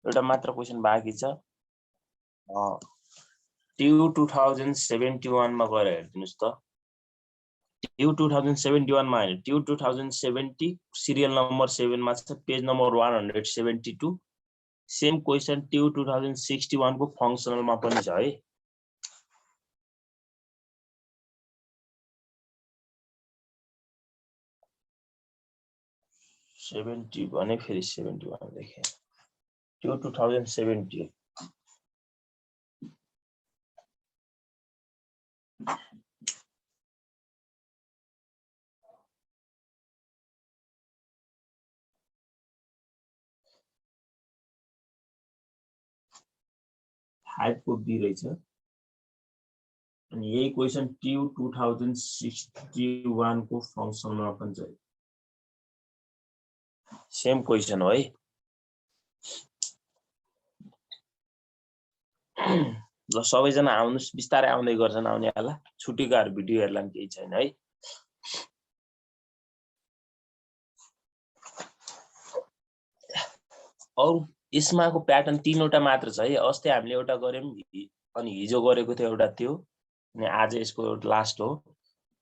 एउटा मात्र क्वेशन बाँकी छ। ट्यू 2071 मा गएर हेर्दिनुस् त। ट्यू 2071 मा हैन, ट्यू 2070 सिरियल नम्बर 7 मा छ, पेज नम्बर 172। सेम क्वेशन ट्यू 2061 को फंक्शनल मा पनि छ है। सेभेन्टी भने फेरि 71 लेखे। ट्यू 2070 5 को बी रहेछ। अनि यही क्वेशन ट्यू 2061 को फंक्शनमा पनि छ। सेम क्वेशन हो है। ल सबैजना आउनुस्, बिस्तारै आउँदै गर्छन्, आउने होला। छुटेकाहरु भिडियो हेर्लान् केही छैन है। अरु यसमाको प्याटर्न तीनवटा मात्र छ है। अस्ति हामीले एउटा गर्यौं, अनि हिजो गरेको थियो एउटा त्यो, अनि आज यसको एउटा लास्ट हो।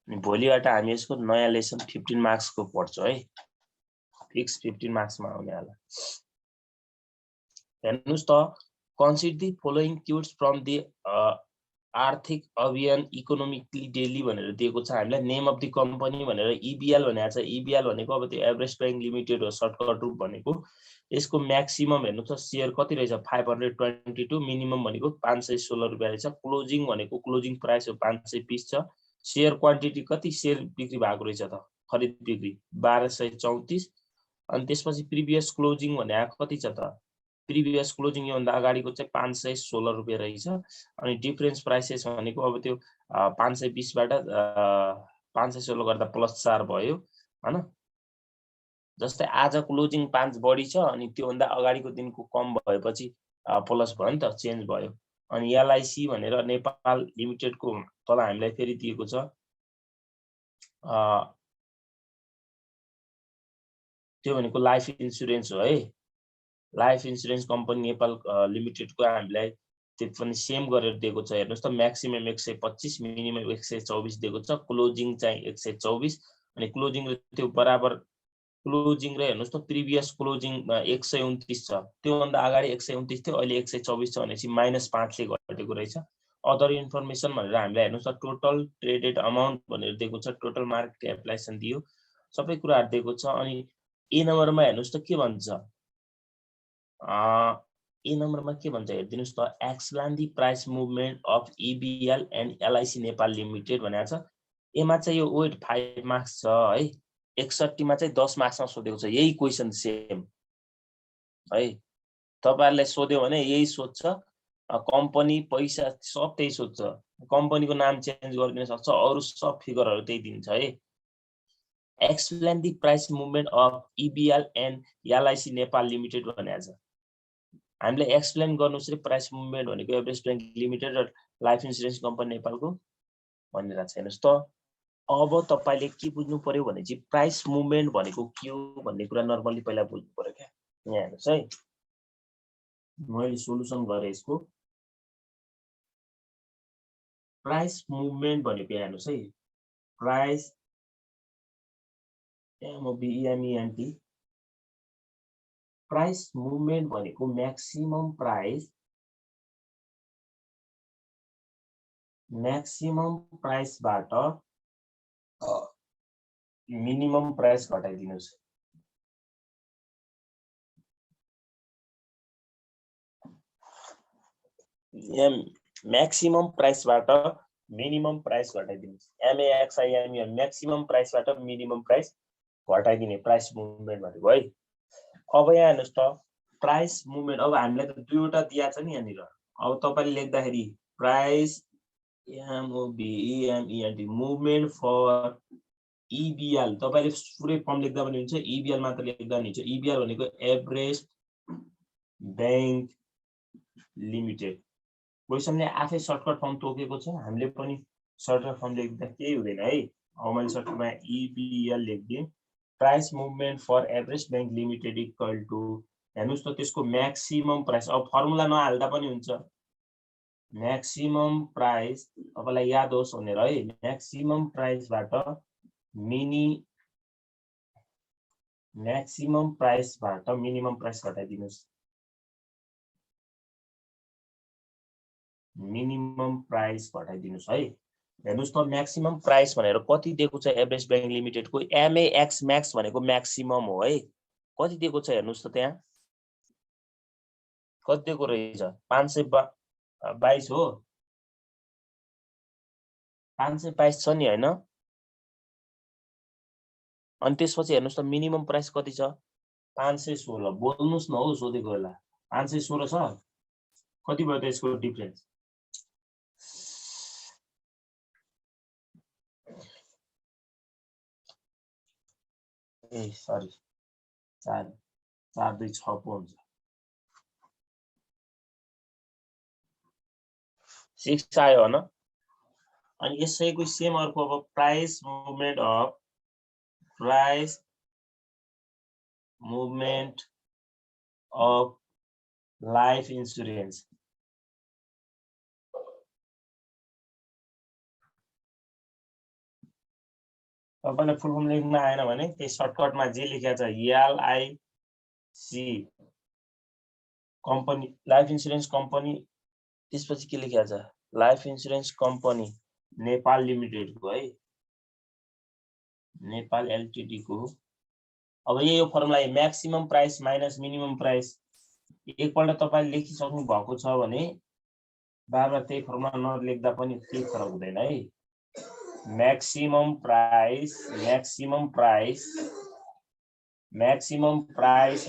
अनि भोलिबाट हामी यसको नयाँ लेसन 15 मार्क्स को पढ्छौं है। फिक्स 15 मार्क्स मा आउने होला। हेर्नुस् त, consider the following quotes from the Aarthik Abhiyan economically daily भनेर दिएको छ हामीलाई। नेम अफ द कम्पनी भनेर ईबीएल भनेको छ। ईबीएल भनेको अब त्यो एभरेज बैंक लिमिटेड हो, सर्टकट रूप भनेको। यसको म्याक्सिमम हेर्नु छ, शेयर कति रहेछ 522, मिनिमम भनेको 516 रुपैयाँ रहेछ। क्लोजिङ भनेको क्लोजिङ प्राइस हो 520 छ। शेयर क्वान्टिटी कति शेयर बिक्री भएको रहेछ त, खरिद बिक्री 1234। अनि त्यसपछि प्रिभियस क्लोजिङ भने कति छ त, प्रिभियस क्लोजिङ यो भन्दा अगाडिको चाहिँ 516 रुपैयाँ रहेछ। अनि डिफरेन्स प्राइसेस भनेको अब त्यो 520 बाट 516 गर्दा +4 भयो हैन। जस्तै आज क्लोजिङ 5 बढी छ, अनि त्यो भन्दा अगाडिको दिनको कम भएपछि प्लस भयो नि त, चेन्ज भयो। अनि एलआईसी भनेर नेपाल लिमिटेड को तल हामीलाई फेरि दिएको छ। त्यो भनेको लाइफ इन्स्योरेन्स हो है। Life insurance company Nepal limited को हामीलाई त्यो पनि सेम गरेर दिएको छ। हेर्नुस् त, म्याक्सिमम 125, मिनिमम 124 दिएको छ। क्लोजिङ चाहिँ 124, अनि क्लोजिङ र त्यो बराबर क्लोजिङ र हेर्नुस् त प्रिभियस क्लोजिङ 129 छ। त्यो भन्दा अगाडि 129 थियो, अहिले 124 छ भनेपछि -5 ले घटेको रहेछ। अदर इन्फर्मेसन भनेर हामीलाई हेर्नुस् त टोटल ट्रेडेड अमाउन्ट भनेर दिएको छ, टोटल मार्केट क्यापिटलाइजेसन दियो, सबै कुराहरु दिएको छ। अनि ए नम्बरमा हेर्नुस् त के भन्छ, ए नम्बरमा के भन्छ हेर्दिनुस् त, explain the price movement of EBL and LIC Nepal limited भनेको छ। एमा चाहिँ यो वेट 5 मार्क्स छ है। 61 मा चाहिँ 10 मार्क्समा सोधेको छ। यही क्वेशन सेम है। तपाईहरुले सोध्यो भने यही सोध्छ, कम्पनी पैसा सब त्यही सोध्छ। कम्पनीको नाम चेन्ज गरिदिन सक्छ, अरु सब फिगरहरु त्यही दिन्छ है। Explain the price movement of EBL and LIC Nepal limited भनेको छ। हामीले एक्सप्लेन गर्नुस् रे प्राइस मुभमेन्ट भनेको एभरेज बैंक लिमिटेड र लाइफ इन्स्योरेन्स कम्पनी नेपालको भनिरहेको छ। हेर्नुस् त, अब तपाईले के बुझ्नु पर्यो भने चाहिँ प्राइस मुभमेन्ट भनेको के हो भन्ने कुरा नर्मली पहिला बुझ्नु पर्यो क्या। यहाँ हेर्नुस् है, मैले सोलुसन गरे यसको। प्राइस मुभमेन्ट भनेको हेर्नुस् है, प्राइस एमओबीईएमईएनटी, प्राइस मुभमेन्ट भनेको म्याक्सिमम प्राइसबाट मिनिमम प्राइस घटाइदिनुस्। म्याक्सिमम प्राइसबाट मिनिमम प्राइस घटाइदिनुस्। एमएक्सआईएमई म्याक्सिमम प्राइसबाट मिनिमम प्राइस घटाइदिने प्राइस मुभमेन्ट भनेको है। अब यहाँ हेर्नुस् त, प्राइस मुभमेन्ट अब हामीलाई त दुईवटा दिया छ नि यहाँनिर। अब तपाईले लेख्दाखेरि प्राइस एमओबीईएमईएनटी मुभमेन्ट फर ईबीएल, तपाईले पुरै फर्म लेख्दा पनि हुन्छ, ईबीएल मात्र लेख्दा पनि हुन्छ। ईबीएल भनेको एभरेज बैंक लिमिटेड। क्वेशनले आफै सर्टकट फर्म तोकेको छ, हामीले पनि सर्टकट फर्म लेख्दा केही हुँदैन है। अब मैले सर्टकटमा ईबीएल लेख्दिए, price movement for average bank limited equal to हेर्नुस् त त्यसको म्याक्सिमम प्राइस अब फर्मुला नहाल्दा पनि हुन्छ म्याक्सिमम प्राइस तपाईलाई याद होस् भनेर है म्याक्सिमम प्राइसबाट म्याक्सिमम प्राइसबाट मिनिमम प्राइस घटाइदिनुस् मिनिमम प्राइस घटाइदिनुस् है हेर्नुस् त म्याक्सिमम प्राइस भनेर कति दिएको छ एभरेज बैंक लिमिटेडको एमएएक्स म्याक्स भनेको म्याक्सिमम हो है कति दिएको छ हेर्नुस् त त्यहाँ कति दिएको रहेछ 522 हो 522 छ नि हैन अनि त्यसपछि हेर्नुस् त मिनिमम प्राइस कति छ 516 बोल्नुस् न हो सोधेको बेला 516 छ कति भयो त यसको डिफरेन्स ए सरी 426 पो हुन्छ 6 आयो हैन अनि यसैको सेम अर्को अब price movement of life insurance तपाईले फुल फर्म लेख्न आएन भने त्यही सर्टकटमा जे लेखेको छ LIC company life insurance company त्यसपछि के लेखेको छ life insurance company Nepal limited को है नेपाल एलटीडी को अब यो formula maximum price minus minimum price एकपल्ट तपाईले लेखिसक्नु भएको छ भने बारबार त्यही फर्मुला नलेख्दा पनि केही फरक हुँदैन है maximum price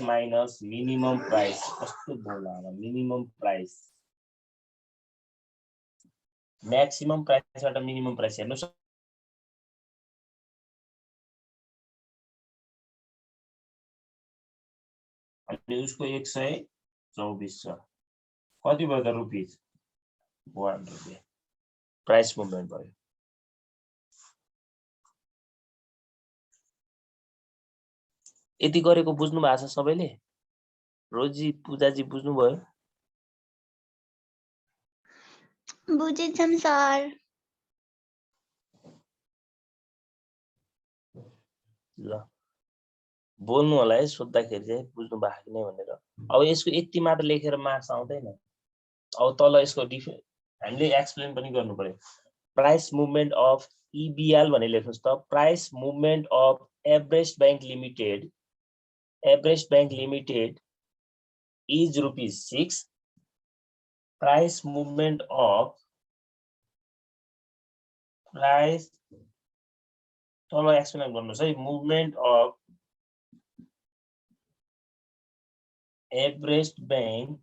minus minimum price कस्तो बोला minimum price maximum price बाट minimum price हेर्नुस् अनि उसको 124 छ कति भयो त रुपीस 1 रुपैयाँ प्राइस मुभमेन्ट भयो यति गरेको बुझ्नु भएको छ सबैले रोजी पूजाजी बुझ्नु भयो बुझेछम सर ल बोल्नु होला है सोध्दाखेरि चाहिँ बुझ्नु भएको नै भनेर अब यसको यति मात्र लेखेर मार्क्स आउँदैन अब तल यसको हामीले एक्सप्लेन पनि गर्नु पर्यो प्राइस मुभमेन्ट अफ ईबीएल भनेर लेख्नुस् त price movement of Everest bank limited is ₹6 price movement of price तल एक्सप्लेन गर्नुस् है movement of Everest bank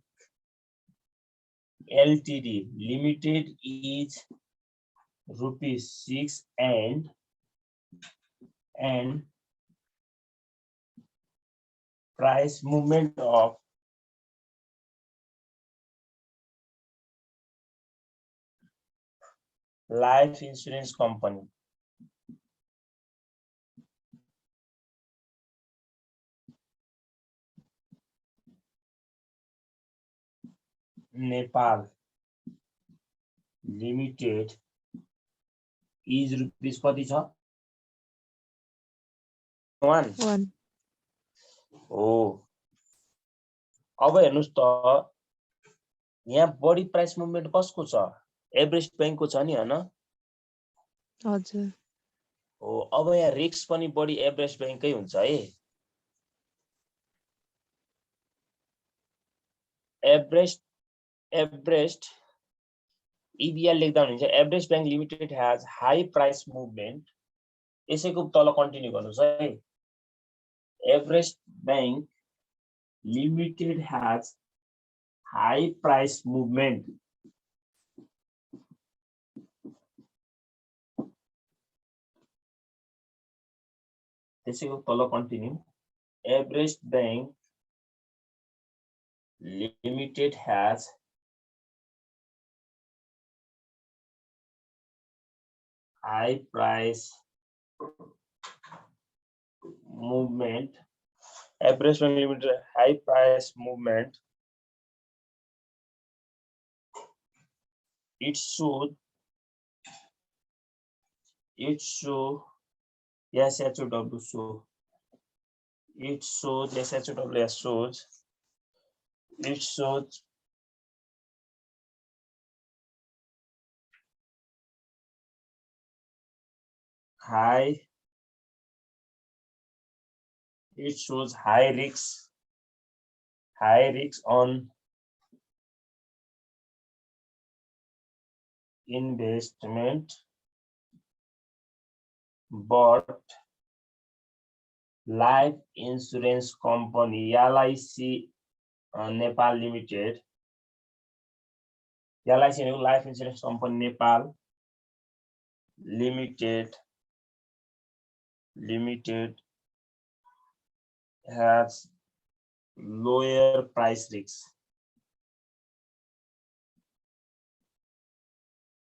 LTD limited is ₹6 and price movement of life insurance company Nepal Limited is rupees कति छ 1 हो अब हेर्नुस् त यहाँ बडी प्राइस मुभमेन्ट कसको छ एभरेस्ट बैंकको छ नि हैन हजुर हो अब यहाँ रिस्क पनि बडी एभरेस्ट बैंककै हुन्छ है एभरेस्ट EBL लेख्दा हुन्छ Everest bank limited has high price movement यसैको तल कन्टिन्यू गर्नुस् है Everest bank limited has high price movement त्यसैको तल continue Everest bank limited has high price movement Everest Bank Limited high price movement. It should SHOW show. It shows SHOW shows. It shows high. It shows high risks on investment, but life insurance company LIC Nepal Limited, LIC Life Insurance Company Nepal Limited has lower price risks.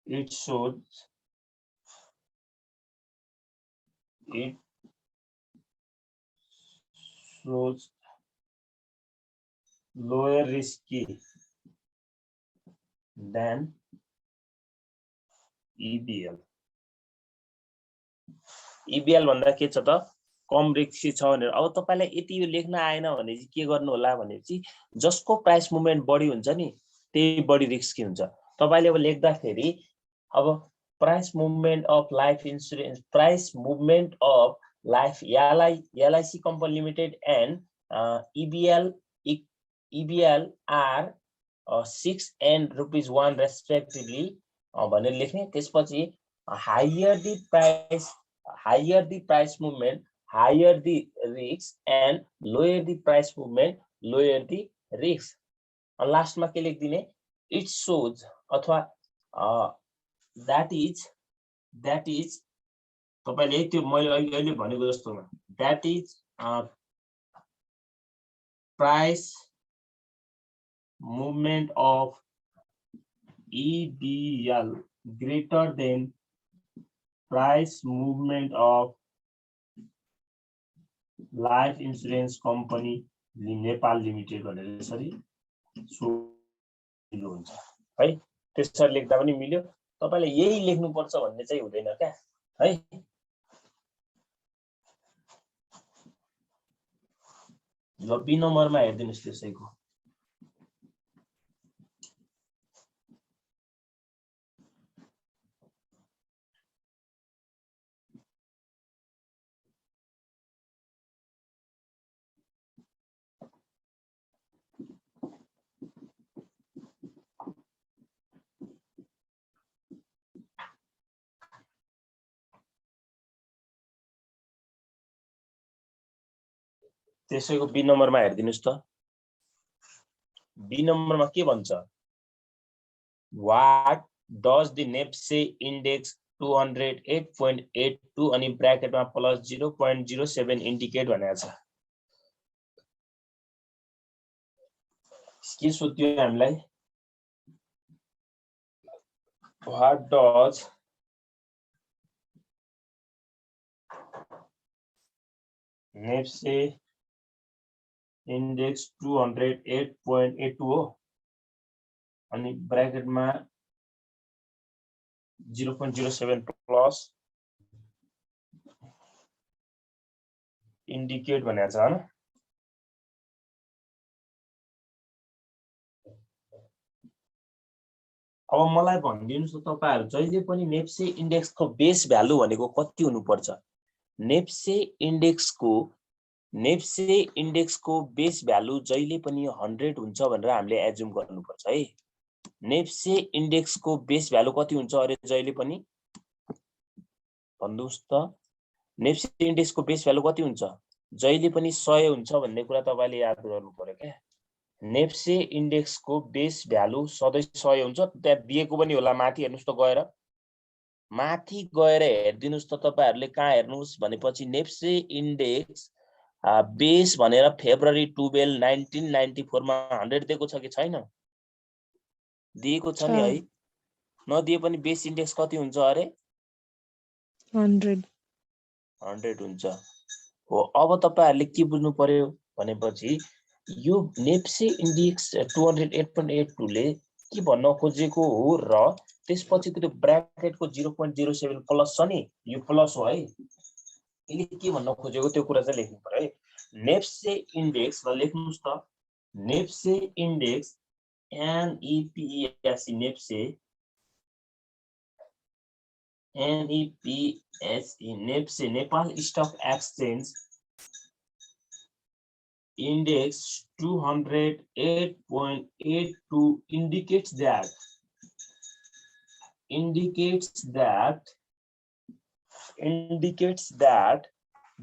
It shows lower risky than EBL. EBL भन्दा के छ त कम risky छ भनेर। अब तपाईलाई यति यो लेख्न आएन भने चाहिँ के गर्नु होला भनेपछि जसको प्राइस मुभमेन्ट बढी हुन्छ नि त्यही बढी रिस्की हुन्छ। तपाईले अब लेख्दाखेरि अब price movement of life insurance, price movement of life LIC company limited and EBL are 6 and ₹1 respectively भनेर लेख्ने। त्यसपछि higher the price movement, higher the risks, and lower the price movement, lower the risks. And last मा के लेख्दिने, it shows अथवा that is तपाईले त्यो मैले अहिले भनेको जस्तोमा that is price movement of EBL greater than price movement of life insurance company Nepal Limited भनेर यसरी मिल्यो हुन्छ है। त्यसरी लेख्दा पनि मिल्यो। तपाईले यही लेख्नु पर्छ भन्ने चाहिँ हुँदैन क्या है। ल बी नम्बरमा हेर्दिनुस् त्यसैको। त्यसैको बी नम्बरमा हेर्दिनुस् त। बी नम्बरमा के भन्छ, what does the NEPSE index 208.82 अनि ब्रैकेटमा प्लस 0.07 इन्डिकेट भनेको छ। के सोध्यो हामीलाई, व्हाट डज नेप्से इंडेक्स 208.82 हो अनि ब्रैकेटमा 0.07 प्लस इन्डिकेट भनेको छ हैन। अब मलाई भनिदिनुस् त तपाईहरु जहिले पनि नेप्से इन्डेक्सको बेस भ्यालु भनेको कति हुनुपर्छ? नेप्से इन्डेक्सको बेस भ्यालु जहिले पनि 100 हुन्छ भनेर हामीले एज्युम गर्नुपर्छ है। नेप्से इन्डेक्सको बेस भ्यालु कति हुन्छ अरे जहिले पनि भन्नुस् त। नेप्से इन्डेक्सको बेस भ्यालु कति हुन्छ? जहिले पनि 100 हुन्छ भन्ने कुरा तपाईले याद गर्नु पर्यो के। नेप्से इन्डेक्सको बेस भ्यालु सधैं 100 हुन्छ। त्यहाँ दिएको पनि होला माथि हेर्नुस् त गएर। माथि गएर हेर्दिनुस् त तपाईहरुले कहाँ हेर्नुस् भनेपछि नेप्से इन्डेक्स बेस भनेर फेब्रुअरी 12 1994 मा 100 दिएको छ कि छैन? दिएको छ नि है। नदिए पनि बेस इन्डेक्स कति हुन्छ अरे? 100 हुन्छ हो। अब तपाईहरुले के बुझ्नु पर्यो, भनेपछि यो नेप्से इन्डेक्स 208.82 ले के भन्न खोजेको हो र त्यसपछिको त्यो ब्र्याकेटको 0.07 प्लस छ नि, यो प्लस हो है। यसले के भन्न खोजेको त्यो कुरा चाहिँ लेख्नु पर्यो है। नेप्से इन्डेक्स र लेख्नुस् त, NEPSE index NEPSE NEPSE NEPSE NEPSE Nepal stock exchange index 208.82 indicates that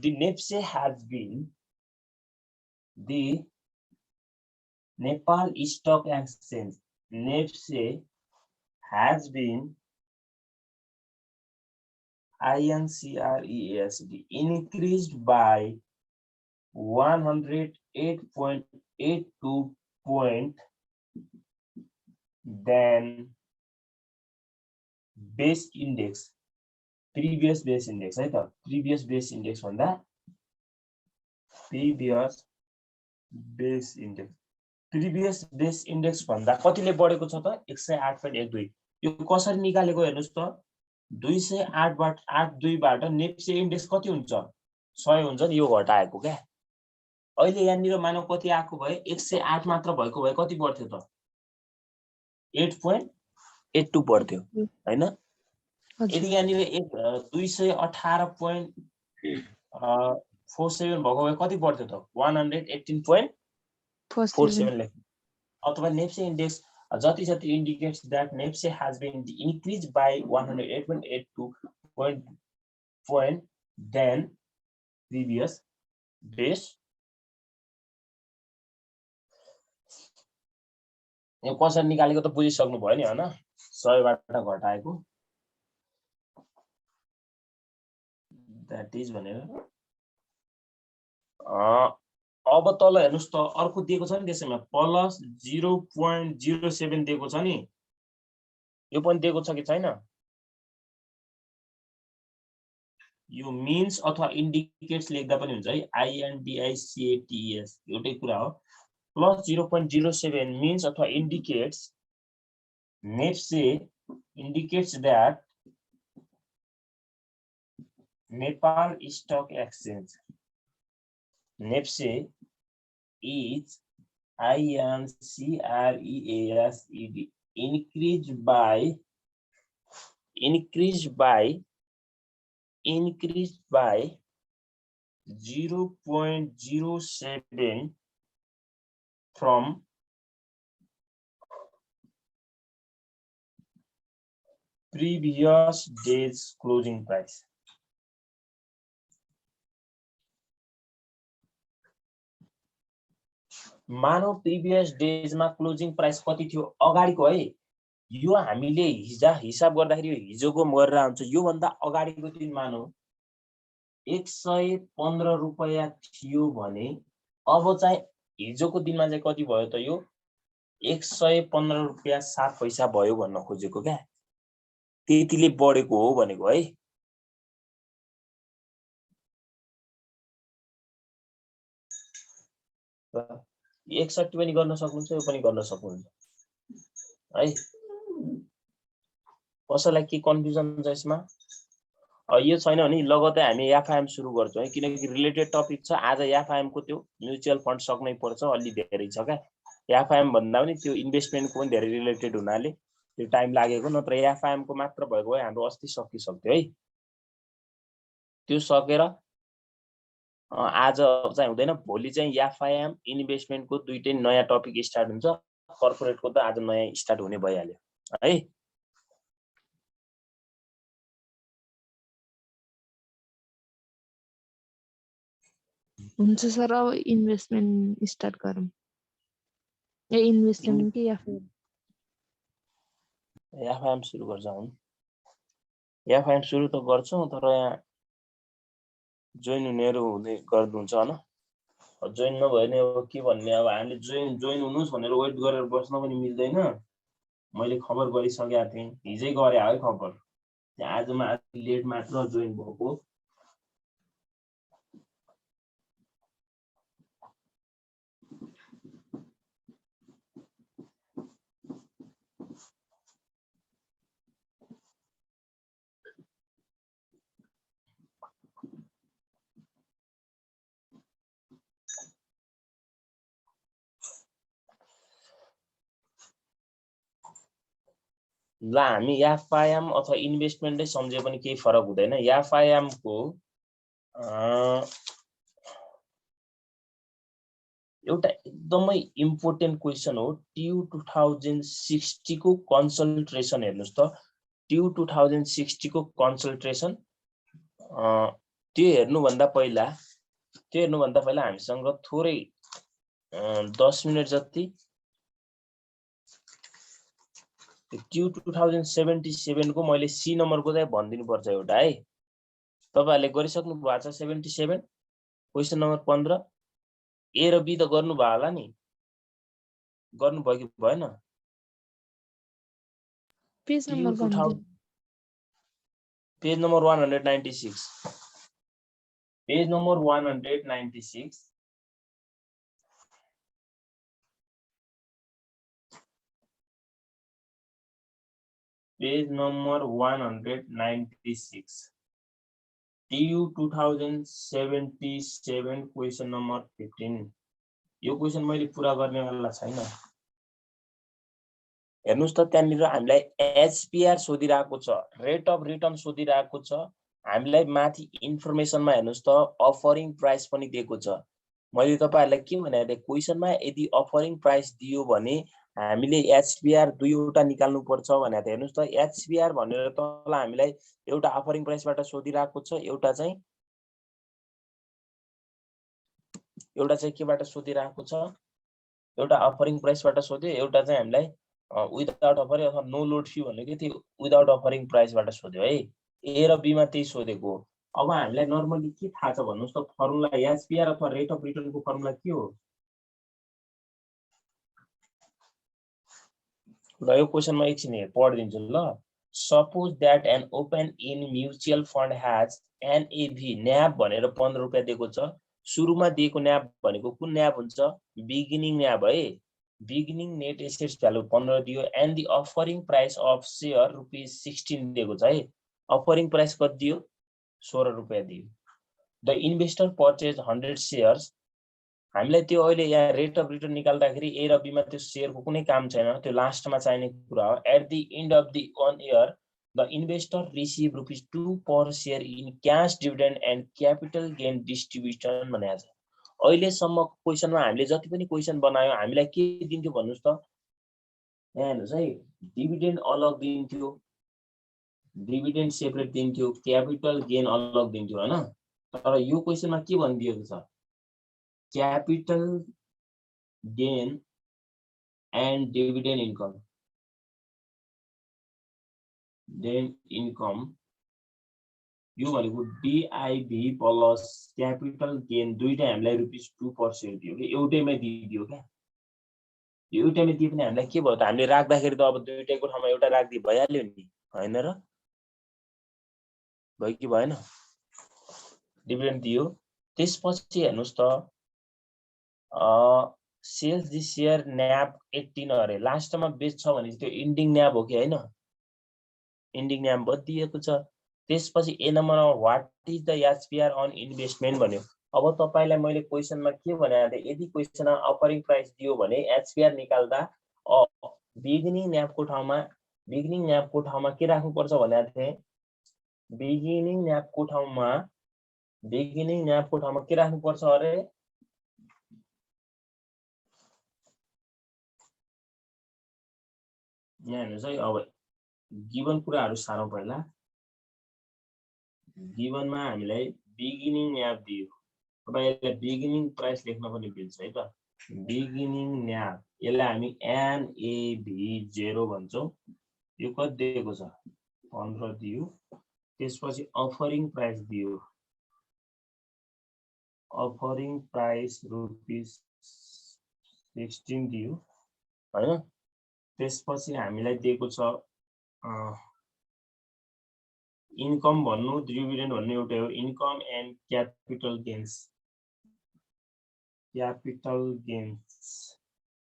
the NEPSE has been the Nepal Stock Exchange NEPSE has been INCRESD increased by 108.82 point than base index, previous base index है त, previous base index भन्दा previous base index भन्दा कतिले बढेको छ त 108.12। यो कसरी निकालेको हेर्नुस् त, 208.82 बाट नेप्से इन्डेक्स कति हुन्छ, 100 हुन्छ नि, यो घटाएको क्या। अहिले यहाँनिर मानव कति आएको भए 108 मात्र भएको भए कति बढ्थ्यो त, 8.82 बढ्थ्यो हैन। यदि यहाँनिर 218.47 भएको भए कति बढ्थ्यो त, 118.47 लेख्नु। अथवा नेप्से इन्डेक्स जति जति indicates that NEPSE has been increased by 108.82 point than previous base। यो कसरी निकालेको त बुझिसक्नु भयो नि हैन, 100 बाट घटाएको that is भनेर। अब तल हेर्नुस् त, अर्को दिएको छ नि त्यसैमा प्लस 0.07 दिएको छ नि, यो पनि दिएको छ कि छैन, यो मिन्स अथवा इन्डिकेट्स लेख्दा पनि हुन्छ है, INDICATES एउटै कुरा हो। प्लस 0.07 means अथवा indicates, NEPSE indicates that Nepal Stock Exchange NEPSE is INCRESD increased by 0.07 from previous day's closing price। मानव प्रिभियस डेजमा क्लोजिङ प्राइस कति थियो अगाडिको है, यो हामीले हिसाब गर्दाखेरि हिजोको गरेर आउँछ। यो भन्दा अगाडिको दिन मानव 115 रुपैयाँ थियो भने अब चाहिँ हिजोको दिनमा चाहिँ कति भयो त, यो 115 रुपैयाँ 7 पैसा भयो भन्न खोजेको क्या, त्यतिले बढेको हो भनेको है। र 61 पनि गर्न सक्नुहुन्छ, यो पनि गर्न सक्नुहुन्छ है। कसैलाई के कन्फ्युजन छ यसमा? यो छैन भने लगतै हामी एफआइएम सुरु गर्छौँ है, किनकि रिलेटेड टपिक छ आज। एफआइएम को त्यो म्युचुअल फन्ड सक्नै पर्छ, अलि धेरै छ क्या। एफआइएम भन्दा पनि त्यो इन्भेस्टमेन्टको पनि धेरै रिलेटेड हुनाले त्यो टाइम लागेको, नत्र एफआइएम को मात्र भएको भए हाम्रो अस्ति सकिसक्थ्यो है। त्यो सकेर आज चाहिँ हुँदैन, भोलि चाहिँ एफआइएम इन्भेस्टमेन्टको दुईटै नयाँ टपिक स्टार्ट हुन्छ। कर्पोरेटको त आज नयाँ स्टार्ट हुने भइहाल्यो है। हुन्छ सर, अब इन्भेस्टमेन्ट स्टार्ट गरौँ। ए इन्भेस्टमेन्ट कि एफआइएम? एफआइएम सुरु गर्छ हामी। एफआइएम सुरु त गर्छौँ, तर यहाँ जोइन हुनेहरू हुँदै गर्नुहुन्छ हैन। जोइन नभए नि अब के भन्ने, अब हामीले जोइन हुनुस् भनेर वेट गरेर बस्न पनि मिल्दैन। मैले खबर गरिसकेको थिएँ, हिजै गरे है खबर, आजमा लेट मात्र जोइन भएको। ल हामी एफआइएम अथवा इन्भेस्टमेन्टै सम्झे पनि केही फरक हुँदैन। एफआइएम को एउटा एकदमै इम्पोर्टेन्ट क्वेसन हो। ट्यु 2060 को कन्सल्ट्रेसन हेर्नुस् त। ट्यु 2060 को कन्सल्ट्रेसन त्यो हेर्नुभन्दा पहिला हामीसँग थोरै 10 मिनेट जति ट्यु 2077 को मैले सी नम्बरको चाहिँ भनिदिनु पर्छ एउटा है। तपाईहरुले गरिसक्नु भएको छ 77 क्वेसन नम्बर 15 ए र बी त गर्नु भयो होला नि, गर्नु भयो कि भएन? पेज नम्बर भन्दिनु। Page number 196, page number 196 page number 196 TU 2077 question number 15। यो क्वेसन मैले पूरा गर्नेवाला छैन। हेर्नुस् त त्यहाँनिर हामीलाई एचपीआर सोधिरहेको छ, रेट अफ रिटर्न सोधिरहेको छ। हामीलाई माथि इन्फर्मेसनमा हेर्नुस् त अफरिङ प्राइस पनि दिएको छ। मैले तपाईहरुलाई के भनेको थिएँ, क्वेसनमा यदि अफरिङ प्राइस दियो भने हामीले एचपीआर दुईवटा निकाल्नु पर्छ भनेको थिएँ। हेर्नुस् त एचपीआर भनेर तल हामीलाई एउटा अफरिङ प्राइसबाट सोधिरहेको छ, एउटा चाहिँ केबाट सोधिरहेको छ, एउटा अफरिङ प्राइसबाट सोध्यो, एउटा चाहिँ हामीलाई विदाउट अफरिङ अथवा नो लोड फी भनेको थियो विदाउट अफरिङ प्राइसबाट सोध्यो है। ए र बी मा त्यही सोधेको। अब हामीलाई नर्मली के थाहा छ भन्नुस् त, फर्मुला एचपीआर अथवा रेट अफ रिटर्नको फर्मुला के हो? ल यो क्वेसनमा एकछिन हेर पढिदिन्छु ल। Suppose that an open end mutual fund has NAV न्याब भनेर 15 रुपैयाँ दिएको छ। सुरुमा दिएको न्याब भनेको कुन न्याब हुन्छ? बिगिनिङ न्याब है। बिगिनिङ नेट एसेट्स भ्यालु 15 दियो and the offering price of share rupees 16 दिएको छ है। अफरिङ प्राइस कति दियो? 16 रुपैयाँ दियो। The investor purchase 100 shares. हामीलाई त्यो अहिले यहाँ रेट अफ रिटर्न निकाल्दाखेरि ए र बी मा त्यो शेयरको कुनै काम छैन, त्यो लास्टमा चाहिने कुरा हो। At the end of the 1 year the investor receive rupees 2 per share in cash dividend and capital gain distribution भनेको छ। अहिलेसम्म क्वेसनमा हामीले जति पनि क्वेसन बनायो हामीलाई के दिन्थ्यो भन्नुस् त, यहाँ हेर्नुस् है, डिभिडेन्ड अलग दिन्थ्यो, डिभिडेन्ड सेपरेट दिन्थ्यो, क्यापिटल गेन अलग दिन्थ्यो हैन। तर यो क्वेसनमा के भनिदिएको छ? Capital gain and dividend income, यो भनेको डिआइबी प्लस क्यापिटल गेन दुईटै हामीलाई रुपीस 2 पर शेयर दियो कि एउटैमै दिइदियो क्या। यो एउटैमै दिए पनि हामीलाई के भयो त, हामीले राख्दाखेरि त अब दुईटैको ठाउँमा एउटा राख्दै भइहाल्यो नि, हैन र? भयो कि भएन? डिभिडेन्ड दियो। त्यसपछि हेर्नुस् त सेल्स दि शेयर न्याब 18 अरे लास्टमा बेच्छ भने त्यो इन्डिङ न्याब हो कि हैन? इन्डिङ न्याब दिएको छ। त्यसपछि ए नम्बरमा what is the HPR on investment भन्यो। अब तपाईलाई मैले क्वेसनमा के भनेको थिएँ, यदि क्वेसनमा अफरिङ प्राइस दियो भने एचपीआर निकाल्दा बिगिनिङ न्याबको ठाउँमा के राख्नुपर्छ भनेको थिएँ? बिगिनिङ न्याबको ठाउँमा के राख्नुपर्छ अरे? यहाँ हेर्नुस् है, अब गिवन कुराहरु सारौं पहिला। गिवनमा हामीलाई बिगिनिङ न्याब दियो। तपाईहरुले बिगिनिङ प्राइस लेख्न पनि मिल्छ है त। बिगिनिङ न्याब यसलाई हामी एनएभी 0 भन्छौं। यो कति दिएको छ? 15 दियो। त्यसपछि अफरिङ प्राइस दियो, अफरिङ प्राइस रुपीस 16 दियो हैन। त्यसपछि हामीलाई दिएको छ इन्कम भन्नु, डिभिडेन्ड भन्नु एउटै हो। इन्कम एन्ड क्यापिटल गेन्स,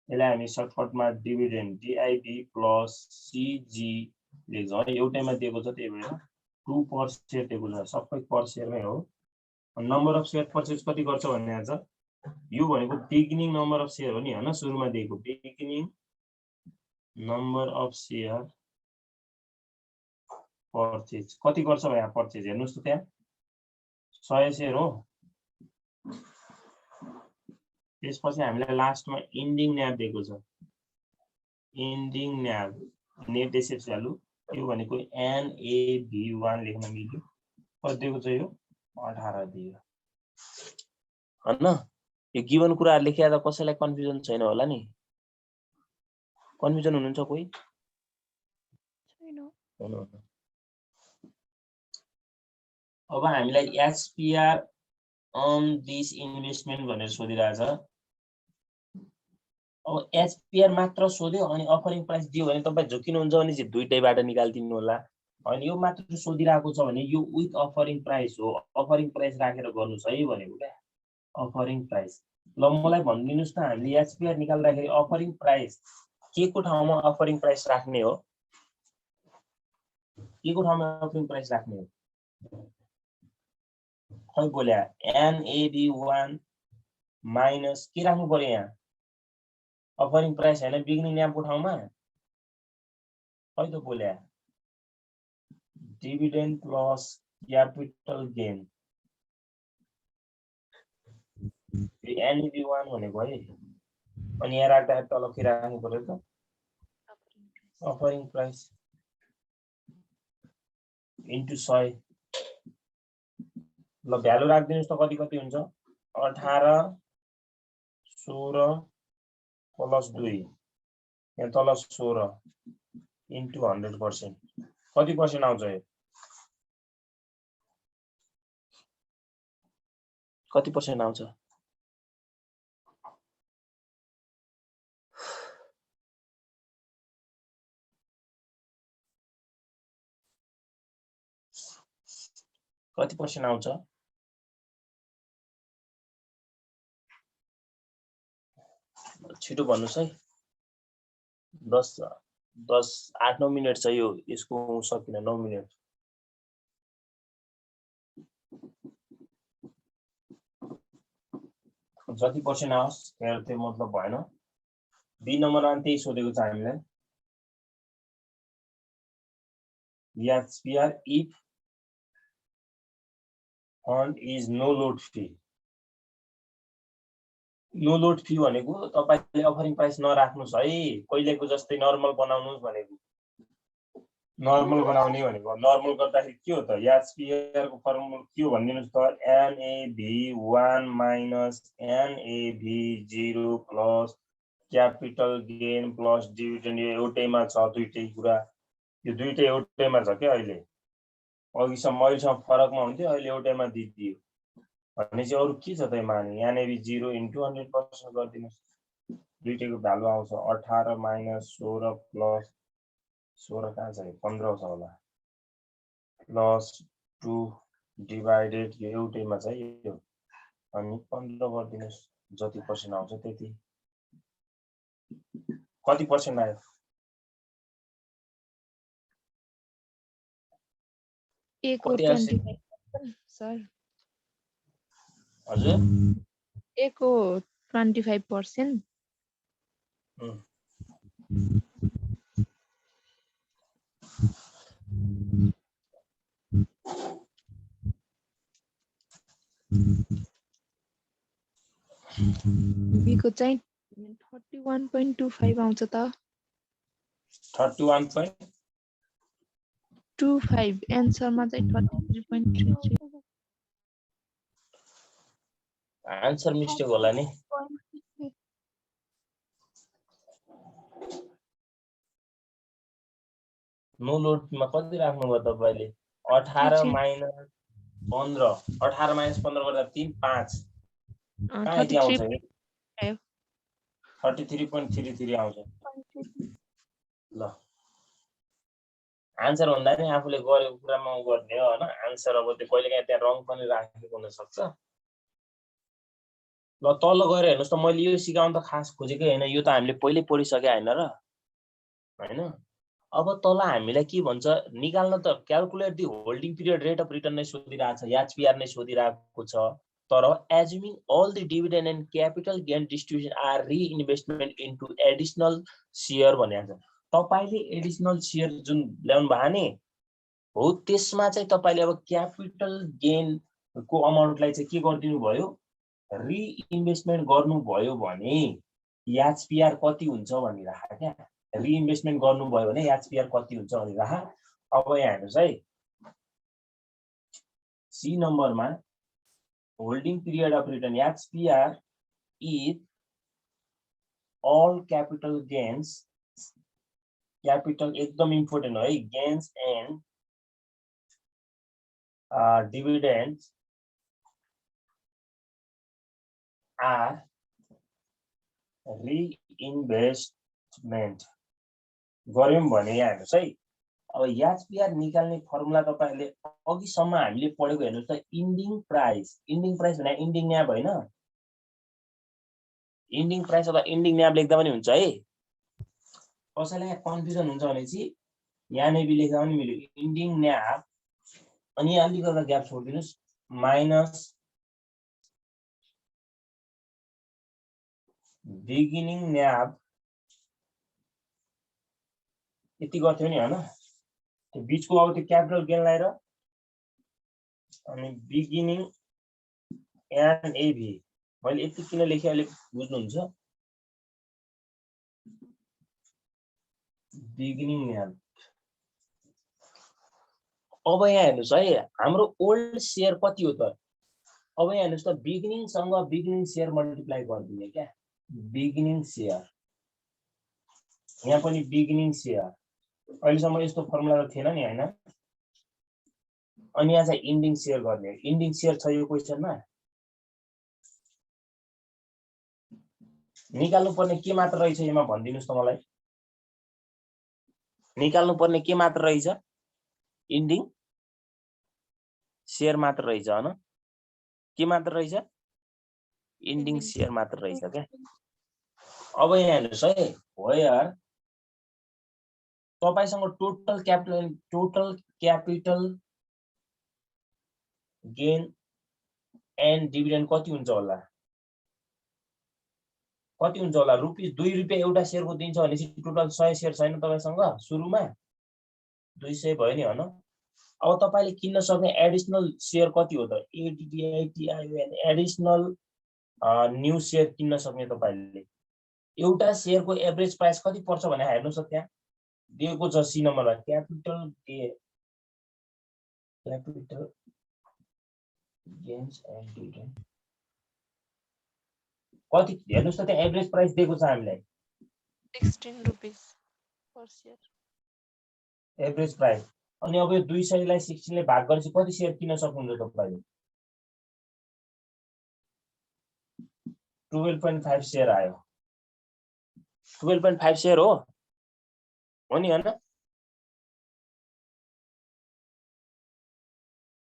यसलाई हामी सर्टकटमा डिभिडेन्ड डिआइबी प्लस सीजी लेख्छौं है। एउटैमा दिएको छ त्यही भएर 2 पर शेयर दिएको छ, सबै पर शेयरमै हो। नम्बर अफ शेयर परचेज कति गर्छ भन्ने छ। यो भनेको बिगिनिङ नम्बर अफ शेयर हो नि हैन, सुरुमा दिएको beginning number of share purchase कति गर्छ यहाँ पर्चेज हेर्नुस् त त्यहाँ 100 शेयर हो त्यसपछि हामीलाई लास्टमा इन्डिङ न्याभ दिएको छ इन्डिङ न्याभ नेट एसेट्स भ्यालु यो भनेको NAV1 लेख्न मिल्यो कति दिएको छ यो 18 दियो हैन यो गिवन कुराहरु लेखेर त कसैलाई कन्फ्युजन छैन होला नि कन्फ्युजन हुनुहुन्छ कोही छैन अब हामीलाई HPR on this investment भनेर सोधिरहेछ अब HPR मात्र सोध्यो अनि अफरिङ प्राइस दियो भने तपाई झुकिनुहुन्छ भने चाहिँ दुईटैबाट निकाल्दिनु होला अनि यो मात्र सोधिरहेको छ भने यो विथ अफरिङ प्राइस हो अफरिङ प्राइस राखेर गर्नुस् है भनेको क्या अफरिङ प्राइस ल मलाई भनिदिनुस् त हामीले HPR निकाल्दाखेरि अफरिङ प्राइस के को ठाउँमा अफरिङ प्राइस राख्ने हो के को ठाउँमा अफरिङ प्राइस राख्ने हो खै बोल्या NAV1 माइनस के राख्नु पर्यो यहाँ अफरिङ प्राइस हैन बिग्निङ न्याभको ठाउँमा खै त बोल्या dividend plus capital gain NAV1 भनेको है अनि यहाँ राख्दा तल के राख्नु पर्यो त अफरिङ प्राइस इन्टु 100 ल भ्यालु राख्दिनुस् त कति कति हुन्छ 18 16 प्लस 2 यहाँ तल 16 इन्टु 100% कति पर्सेन्ट आउँछ यो कति पर्सेन्ट आउँछ कति पर्सेन्ट आउँछ छिटो भन्नुस् है 10 8-9 मिनेट छ यो यसको सकिन 9 मिनेट जति पर्सेन्ट आओस् यहाँ त्यो मतलब भएन बी नम्बरमा त्यही सोधेको छ हामीलाई HPR if fund is no load fee no load fee भनेको तपाईले अफरिङ प्राइस नराख्नुस् है कहिलेको जस्तै नर्मल बनाउनुस् भनेको नर्मल बनाउने भनेको नर्मल गर्दाखेरि के हो त HPR को फर्मुला के हो भनिदिनुस् त NAV1 minus NAV0 plus capital gain plus dividend यो एउटैमा छ दुईटै कुरा यो दुईटै एउटैमा छ के अहिले अघिसम्म फरकमा हुन्थ्यो अहिले एउटैमा दिदियो भनेपछि अरु के छ त माने NAV0 इन्टु 100% गर्दिनुस् दुईटैको भ्यालु आउँछ 18 माइनस 16 प्लस 16 कहाँ छ 15 छ होला प्लस 2 डिवाइडेड यो एउटैमा छ यो अनि 15 गर्दिनुस् जति पर्सेन्ट आउँछ त्यति कति पर्सेन्ट आयो एको 25 सर हजुर एको 25% बीको चाहिँ 31.25 आउँछ त 31.25 एन्सरमा चाहिँ 33.33 आन्सर मिस्टेक होला नि नो लोडमा कति राख्नुभयो तपाईले 18 माइनस 15 18 माइनस 15 गर्दा 3 5 कहाँ के आउँछ 33.33 आउँछ ल आन्सर भन्दा नि आफूले गरेको कुरामा गर्ने हो हैन आन्सर अब त्यो कहिलेकाहीँ त्यहाँ रङ पनि राखेको हुन सक्छ ल तल गएर हेर्नुस् त मैले यो सिकाउन त खास खोजेकै हैन यो त हामीले पहिले पढिसके हैन र हैन अब तल हामीलाई के भन्छ निकाल्न त calculate the holding period rate of return नै सोधिरहेको छ HPR नै सोधिरहेको छ तर assuming all the dividend and capital gain distribution are reinvestment into additional share भनेको छ तपाईले एडिशनल शेयर जुन ल्याउनु भयो नि हो त्यसमा चाहिँ तपाईले अब क्यापिटल गेन को अमाउन्टलाई चाहिँ के गरिदिनु भयो रिइन्भेस्टमेन्ट गर्नुभयो भने एचपीआर कति हुन्छ भनिराखा क्या रिइन्भेस्टमेन्ट गर्नुभयो भने एचपीआर कति हुन्छ भनिराखा अब यहाँ हेर्नुस् है सी नम्बरमा holding period of return एचपीआर is all capital gains capital एकदम इम्पोर्टेन्ट हो है gains and dividends are reinvestment गर्यौं भने यहाँ हेर्नुस् है अब एचपीआर निकाल्ने फर्मुला तपाईहरुले अघिसम्म हामीले पढेको हेर्नुस् त इन्डिङ प्राइस भने इन्डिङ न्याभ हैन इन्डिङ प्राइस अथवा इन्डिङ न्याभ लेख्दा पनि हुन्छ है कसैलाई कन्फ्युजन हुन्छ भने चाहिँ यहाँ नै लेख्दा पनि मिल्यो इन्डिङ न्याभ अनि यहाँ अलि गर्दा ग्याप छोड्दिनुस् माइनस बिगिनिङ न्याभ यति गर्थ्यो नि हैन त्यो बीचको अब त्यो क्यापिटल गेन लाएर अनि बिगिनिङ एन्ड एभी मैले यति किन लेखे अहिले बुझ्नुहुन्छ बिगिनिङ न्याभ अब यहाँ हेर्नुस् है हाम्रो ओल्ड शेयर कति हो त अब यहाँ हेर्नुस् त बिगिनिङ सँग बिगिनिङ शेयर मल्टिप्लाई गरिदिने क्या बिगिनिङ शेयर यहाँ पनि बिगिनिङ शेयर अहिलेसम्म यस्तो फर्मुला त थिएन नि हैन अनि यहाँ चाहिँ इन्डिङ शेयर गर्ने इन्डिङ शेयर छ यो क्वेशनमा निकाल्नु पर्ने के मात्र रहेछ यसमा भनिदिनुस् त मलाई निकाल्नु पर्ने के मात्र रहेछ इन्डिङ शेयर मात्र रहेछ हैन के मात्र रहेछ इन्डिङ शेयर मात्र रहेछ क्या अब यहाँ हेर्नुस् है वेयर तपाईसँग total capital gain and dividend कति हुन्छ होला रुपैयाँ 2 रुपैयाँ एउटा शेयरको दिन्छ भनेपछि टोटल 100 शेयर छैन तपाईसँग सुरुमा 200 भयो नि हैन अब तपाईले किन्न सक्ने एडिशनल शेयर कति हो त एडीआईटीआईएन एडिशनल न्यू शेयर किन्न सक्ने तपाईले एउटा शेयरको एभरेज प्राइस कति पर्छ भने हेर्नुस् त त्यहाँ दिएको छ सी नम्बरमा क्यापिटल गेन्स एन्ड डिभिडेन्ड कति हेर्नुस् त त्यहाँ एभरेज प्राइस दिएको छ हामीलाई 16 रुपैयाँ पर शेयर एभरेज प्राइस अनि अब यो 200 लाई 16 ले भाग गरेपछि कति शेयर किन्न सक्नुहुन्छ तपाईले 12.5 शेयर आयो 12.5 शेयर हो नि हैन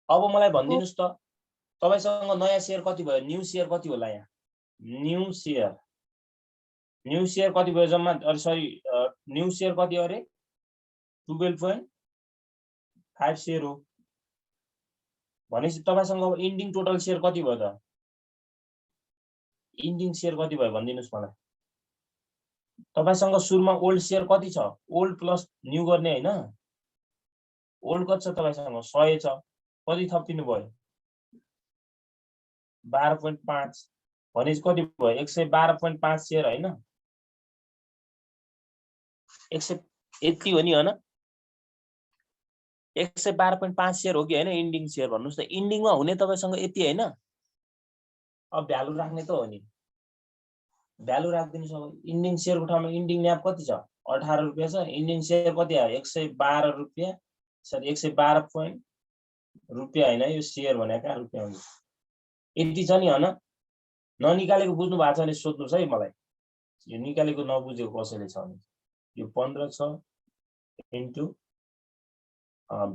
अब मलाई भनिदिनुस् त तपाईसँग नयाँ शेयर कति भयो न्यू शेयर कति होला यहाँ न्यू शेयर कति भयो जम्मा सरी न्यू शेयर कति अरे 12.5 शेयर हो भनेपछि तपाईसँग अब इन्डिङ टोटल शेयर कति भयो त इन्डिङ शेयर कति भयो भनिदिनुस् मलाई तपाईसँग सुरुमा ओल्ड शेयर कति छ ओल्ड प्लस न्यू गर्ने हैन ओल्ड कति छ तपाईसँग 100 छ कति थपिनु भयो 12.5 भनेपछि कति भयो 112.5 शेयर हैन 100 यति हो नि हैन 112.5 शेयर हो कि हैन इन्डिङ शेयर भन्नुस् त इन्डिङमा हुने तपाईसँग यति हैन अब भ्यालु राख्ने त हो नि भ्यालु राख्दिनुस् अब इन्डिङ शेयरको ठाउँमा इन्डिङ न्याभ कति छ 18 रुपैयाँ छ इन्डिङ शेयर कति आयो 112 रुपैयाँ सरी 112 रुपैयाँ हैन यो शेयर भनेको रुपैयाँ हुन्छ यति छ नि हैन ननिकालेको बुझ्नु भएको छ भने सोध्नुस् है मलाई यो निकालेको नबुझेको कसैले छ भने यो 15 छ इन्टु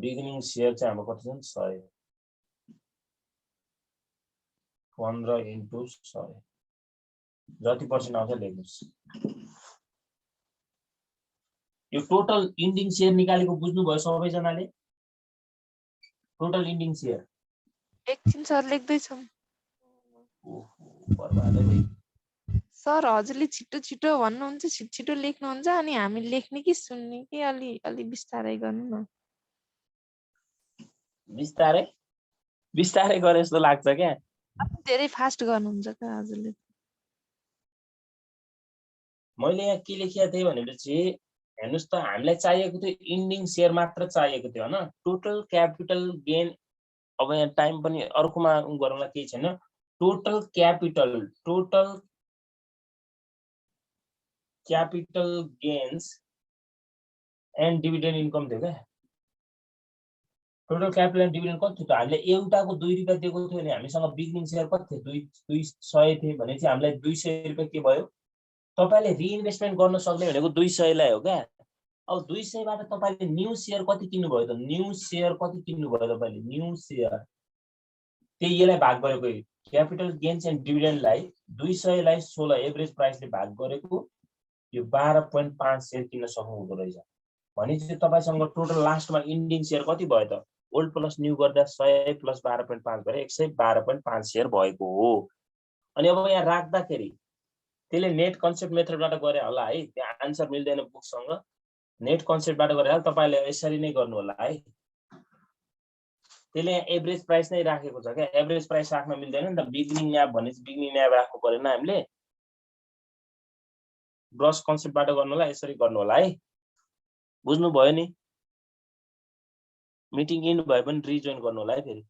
बिगिनिङ शेयर चाहिँ हाम्रो कति छ 100 15 इन्टु 100 जति पर्सेन्ट आउँछ लेख्नुस् यो टोटल इन्डिङ शेयर निकालेको बुझ्नु भयो सबैजनाले टोटल इन्डिङ शेयर एकछिन सर लेख्दै छौं सर हजुरले छिटो छिटो भन्नुहुन्छ छिटो छिटो लेख्नुहुन्छ अनि हामी लेख्ने कि सुन्ने कि अलि अलि बिस्तारै गर्नु न बिस्तारै बिस्तारै गरे जस्तो लाग्छ क्या। धेरै फास्ट गर्नुहुन्छ क्या हजुरले। मैले यहाँ के लेखेको थिएँ भनेपछि हेर्नुस् त हामीलाई चाहिएको थियो इन्डिङ सेयर मात्र चाहिएको थियो हैन। टोटल क्यापिटल गेन अब यहाँ टाइम पनि अर्कोमा गरौँला केही छैन। Total capital gains and dividend income थियो क्या। टोटल क्यापिटल एन्ड डिभिडेन्ड कति थियो त? हामीले एउटाको 2 रुपैयाँ दिएको थियो भने हामीसँग बिगिनिङ सेयर कति थियो? 200 थियो भने चाहिँ हामीलाई 200 रुपैयाँ के भयो? तपाईले रिइन्भेस्टमेन्ट गर्न सक्ने भनेको 200 लाई हो क्या। अब 200 बाट तपाईले न्यू सेयर कति किन्नु भयो त? न्यू सेयर कति किन्नु भयो तपाईले? न्यू सेयर त्यही यसलाई भाग गरेको क्यापिटल गेन्स एन्ड डिभिडेन्डलाई 200 लाई 16 एभरेज प्राइसले भाग गरेको यो 12.5 सेयर किन्न सक्नु हुँदो रहेछ। भनेपछि तपाईसँग टोटल लास्टमा इन्डिङ सेयर कति भयो त? ओल्ड प्लस न्यू गर्दा 100 प्लस 12.5 गरेर 112.5 सेयर भएको हो। अनि अब यहाँ राख्दाखेरि त्यसले नेट कन्सेप्ट मेथडबाट गरे होला है। त्यहाँ आन्सर मिल्दैन बुकसँग। नेट कन्सेप्टबाट गरे होला तपाईले यसरी नै गर्नु होला है। त्यसले यहाँ एभरेज प्राइस नै राखेको छ क्या। एभरेज प्राइस राख्न मिल्दैन नि त। बिगिनिङ न्याप भनेपछि बिगिनिङ न्याप राख्नु परेन हामीले। ग्रस कन्सेप्टबाट गर्नु होला, यसरी गर्नु होला है। बुझ्नु भयो नि? मिटिङ इन्ड भए पनि रिजोइन गर्नु होला है फेरि।